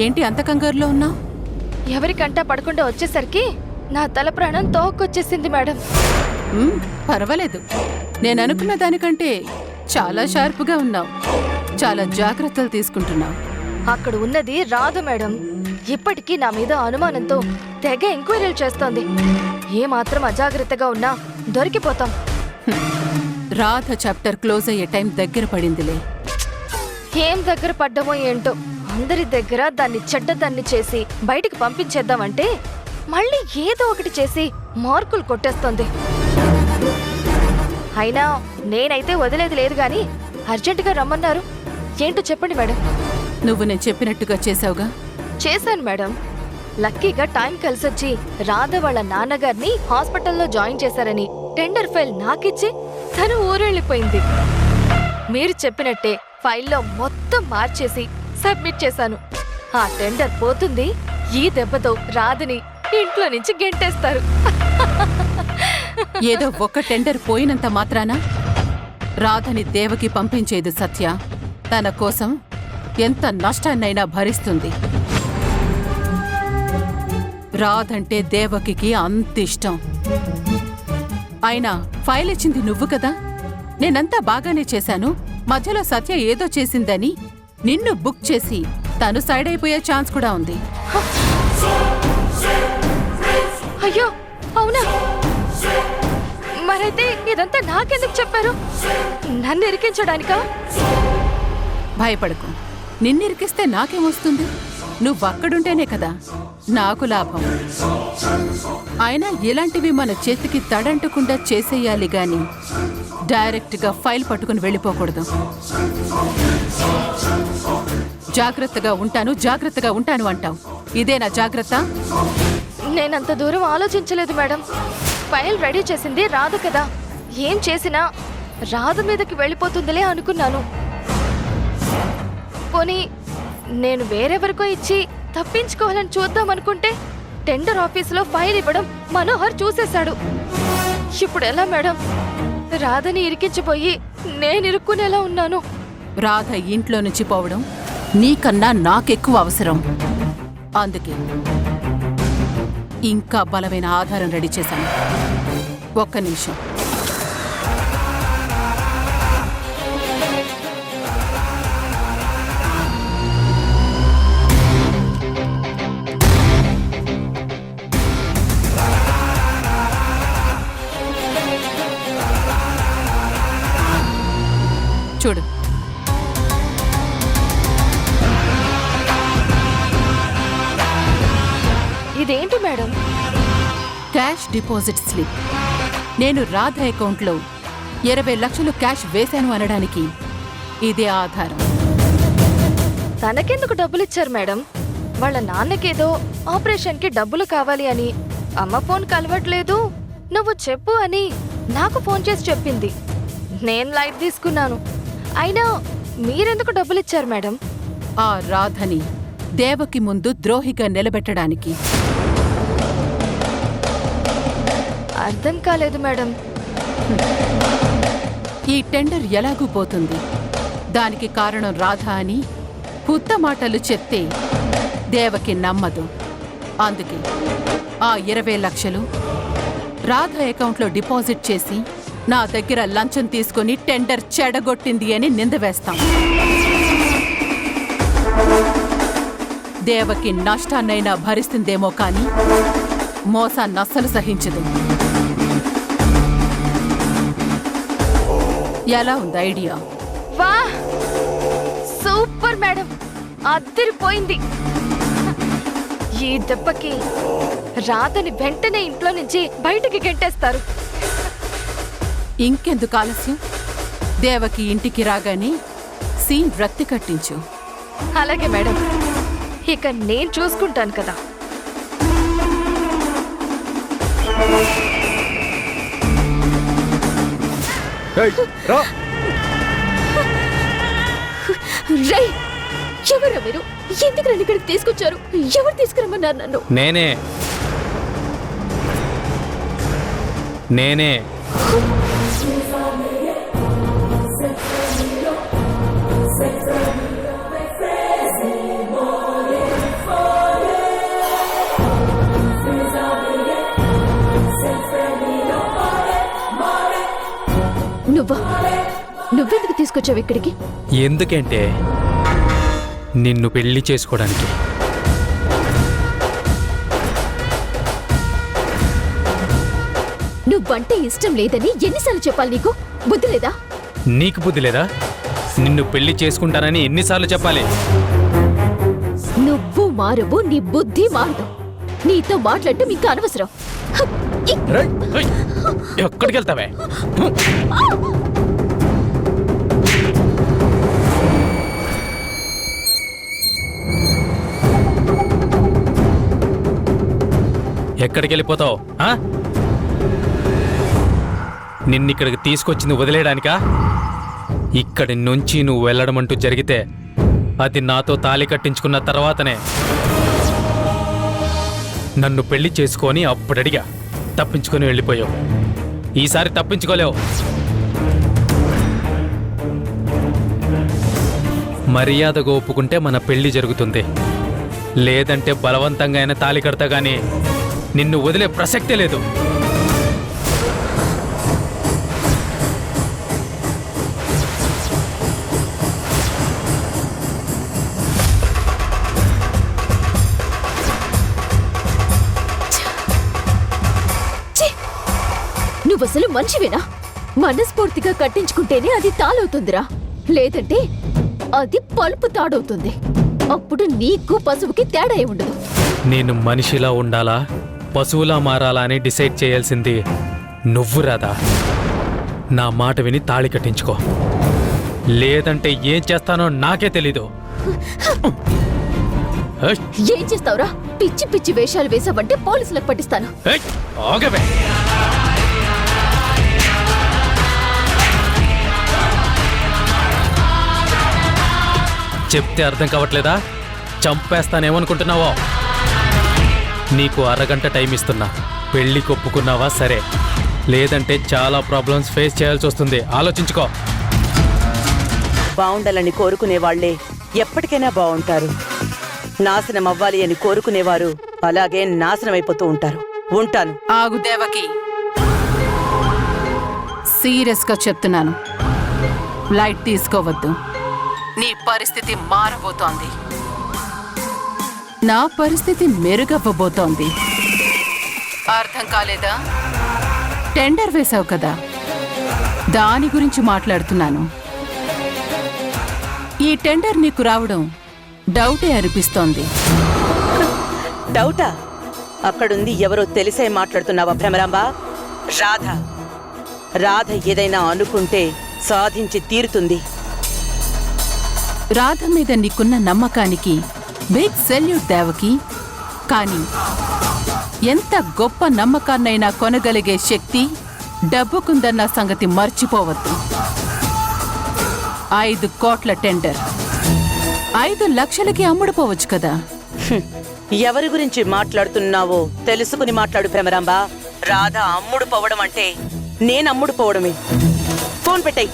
ఏంటి అంత కంగారులో ఉన్నావు? ఎవరికంటా పడకుండా వచ్చేసరికి నా తల ప్రాణం తోకొచ్చేసింది మేడం. పర్వాలేదు, నేను అనుకున్న దానికంటే చాలా షార్ప్గా ఉన్నావు. చాలా జాగ్రత్తలు తీసుకుంటున్నావు. అక్కడ ఉన్నది రాధ మేడం. ఇప్పటికీ నా మీద అనుమానంతో తెగ ఎంక్వైరీలు చేస్తోంది. ఏమాత్రం అజాగ్రత్తగా ఉన్నా దొరికిపోతాం. రాధ చాప్టర్ క్లోజ్ అయ్యే టైం దగ్గర పడిందిలే. ఏం దగ్గర పడ్డమో ఏంటో, అందరి దగ్గర దాన్ని చెడ్డదాన్ని చేసి బయటికి పంపించేద్దామంటే మళ్ళీ ఏదో ఒకటి చేసి మార్కులు కొట్టేస్తోంది. అయినా నేనైతే వదిలేది లేదు గాని అర్జెంటుగా రమ్మన్నారు. ఏంటో చెప్పండి మేడం. నువ్వు నేను చెప్పినట్టుగా చేసావుగా? చేశాను మేడం. లక్కీగా టైం కలిసొచ్చి రాధ వాళ్ళ నాన్నగారిని హాస్పిటల్లో జాయిన్ చేశారని టెండర్ ఫైల్ నాకిచ్చి తను ఊరెళ్ళిపోయింది. మీరు చెప్పినట్టే ఫైల్లో మొత్తం మార్చేసి సబ్మిట్ చేశాను. ఆ టెండర్ పోతుంది. ఈ దెబ్బతో రాధని ఇంట్లో నుంచి గెంటేస్తారు. ఏదో ఒక్క టెండర్ పోయినంత మాత్రాన రాధని దేవకి పంపించేది సత్య. తన కోసం ఎంత నష్టాన్నైనా భరిస్తుంది. రాధంటే దేవకికి అంత ఇష్టం. అయినా ఫైల్ ఇచ్చింది నువ్వు కదా. నేనంతా బాగానే చేశాను. మధ్యలో సత్య ఏదో చేసిందని నిన్ను బుక్ చేసి తను సైడ్ అయిపోయే ఛాన్స్ కూడా ఉంది. అయ్యో అవునా? మరైతే ఇదంతా నాకెందుకు చెప్పారు? నన్ను ఇరికించడానికా? భయపడకు, నిన్నిరికిస్తే నాకేమొస్తుంది? నువ్వక్కడుంటేనే కదా నాకు లాభం. అయినా ఇలాంటివి మన చేతికి తడంటకుండా చేసేయాలి గాని డైరెక్ట్గా ఫైల్ పట్టుకుని వెళ్ళిపోకూడదు. జాగ్రత్తగా ఉంటాను అంటావు. ఇదేనా జాగ్రత్త? నేనంత దూరం ఆలోచించలేదు మేడం. ఫైల్ రెడీ చేసింది రాధ కదా. ఏం చేసినా రాధ మీదకి వెళ్ళిపోతుందిలే అనుకున్నాను. పోనీ నేను వేరెవరికో ఇచ్చి తప్పించుకోవాలని చూద్దామనుకుంటే టెండర్ ఆఫీసులో ఫైల్ ఇవ్వడం మనోహర్ చూసేశాడు. ఇప్పుడు ఎలా మేడం? రాధని ఇరికించిపోయి నేను ఇరుక్కునేలా ఉన్నాను. రాధ ఇంట్లో నుంచి పోవడం నీకన్నా నాకెక్కువ అవసరం. అందుకే ఇంకా బలమైన ఆధారం రెడీ చేశాను. ఒక్క నిమిషం. చూడు, ఇదేంటి మేడం? Cash deposit slip. నేను రాధ అకౌంట్లో 20 లక్షలు క్యాష్ వేశాను అనడానికి ఇదే ఆధారం. తనకెందుకు డబ్బులిచ్చారు మేడం? వాళ్ళ నాన్నకేదో ఆపరేషన్కి డబ్బులు కావాలి అని అమ్మ ఫోన్ కలవట్లేదు, నువ్వు చెప్పు అని నాకు ఫోన్ చేసి చెప్పింది. నేను లైట్ తీసుకున్నాను. అయినా మీరెందుకు డబ్బులిచ్చారు మేడం? ఆ రాధని దేవకి ముందు ద్రోహిగా నిలబెట్టడానికి. అర్థం కాలేదు మేడం. ఈ టెండర్ ఎలాగూ పోతుంది. దానికి కారణం రాధ అని పుత్త మాటలు చెప్తే దేవకి నమ్మదు. అందుకే ఆ 20 లక్షలు రాధ అకౌంట్లో డిపాజిట్ చేసి నా దగ్గర లంచం తీసుకుని టెండర్ చెడగొట్టింది అని నింద వేస్తాం. దేవకి నష్టాన్నైనా భరిస్తుందేమో కానీ మోసాన్నస్సలు సహించదు. ఎలా ఉంది ఐడియా? వా, సూపర్ మేడం, అదిరిపోయింది. ఈ దెబ్బకి రాధని వెంటనే ఇంట్లో నుంచి బయటికి గెంటేస్తారు. ఇంకెందుకు ఆలస్యం? దేవకి ఇంటికి రాగానే సీన్ రక్తి కట్టించు. అలాగే మేడం, ఇక నేను చూసుకుంటాను కదా. రై, ఎవరు మీరు? ఎందుకు నన్ను ఇక్కడికి తీసుకొచ్చారు? ఎవరు తీసుకురమ్మన్నారు నన్ను? నేనే నువ్వెందుకు తీసుకొచ్చావు ఇక్కడికి? ఎందుకంటే నిన్ను పెళ్లి చేసుకోవడానికి. నువ్వంటే ఇష్టం లేదని ఎన్నిసార్లు చెప్పాలి? నీకు బుద్ధి లేదా? నీకు బుద్ధి లేదా? నిన్ను పెళ్లి చేసుకుంటానని ఎన్నిసార్లు చెప్పాలి? నువ్వు మారవు, నీ బుద్ధి మారదు. నీతో మాట్లాడటం ఇంకా అనవసరం. ఎక్కడికి వెళ్తావే? ఎక్కడికి వెళ్ళిపోతావు? నిన్నిక్కడికి తీసుకొచ్చింది వదిలేయడానికా? ఇక్కడి నుంచి నువ్వు వెళ్ళడం అంటూ జరిగితే అది నాతో తాళి కట్టించుకున్న తర్వాతనే. నన్ను పెళ్లి చేసుకొని అప్పుడడిగా తప్పించుకొని వెళ్ళిపోయావు. ఈసారి తప్పించుకోలేవు. మర్యాదగా ఒప్పుకుంటే మన పెళ్లి జరుగుతుంది, లేదంటే బలవంతంగా అయినా తాళి కడతా గానీ నిన్ను వదిలే ప్రసక్తే లేదు. నువ్వసలు మనిషివేనా? మనస్ఫూర్తిగా కట్టించుకుంటేనే అది తాళవుతుందిరా, లేదంటే అది పలుపు తాడవుతుంది. అప్పుడు నీకు పశువుకి తేడా ఉండదు. నేను మనిషిలా ఉండాలా, పశువులా మారాలా అని డిసైడ్ చేయాల్సింది నువ్వు రాదా. నా మాట విని తాళి కట్టించుకో, లేదంటే ఏం చేస్తానో నాకే తెలీదు. ఏం చేస్తావురా? పిచ్చి పిచ్చి వేషాలు వేసావంటే పోలీసులకు పట్టిస్తాను. ఆగవే. చెప్తే అర్థం కావట్లేదా? చంపేస్తానేమనుకుంటున్నావో? నీకు అరగంట టైం ఇస్తున్నా. పెళ్లి కొప్పుకున్నావా సరే, లేదంటే చాలా ప్రాబ్లమ్స్ ఫేస్ చేయాల్సి వస్తుంది. ఆలోచించుకో. బాగుండాలని కోరుకునే వాళ్లే ఎప్పటికైనా బాగుంటారు. నాశనం అవ్వాలి అని కోరుకునేవారు అలాగే నాశనం అయిపోతూ ఉంటారు. ఉంటాను. ఆగు దేవకి, సీరియస్ గా చెప్తున్నాను. లైట్ తీసుకోవద్దు. నీ పరిస్థితి మారబోతోంది, నా పరిస్థితి మెరుగవ్వబోతోంది. అర్థం కాలేదా? టెండర్ వేశావు కదా, దాని గురించి మాట్లాడుతున్నాను. ఈ టెండర్ నీకు రావడం డౌటే అనిపిస్తోంది. డౌటా? అక్కడుంది ఎవరో తెలిసే మాట్లాడుతున్నావా భ్రమరాంబ? రాధ. రాధ ఏదైనా అనుకుంటే సాధించి తీరుతుంది. రాధ మీద నీకున్న నమ్మకానికి బిగ్ సెల్యూట్ దేవకి. కానీ ఎంత గొప్ప నమ్మకాన్నైనా కొనగలిగే శక్తి డబ్బుకుందన్న సంగతి మర్చిపోవద్దు. 5 కోట్ల టెండర్ 5 లక్షలకి అమ్ముడుపోవచ్చు కదా. ఎవరి గురించి మాట్లాడుతున్నావో తెలుసుకుని మాట్లాడు భ్రమరాంబ. రాధ అమ్ముడు పోవడం అంటే నేను అమ్ముడు పోవడమే. ఫోన్ పెట్టాయి.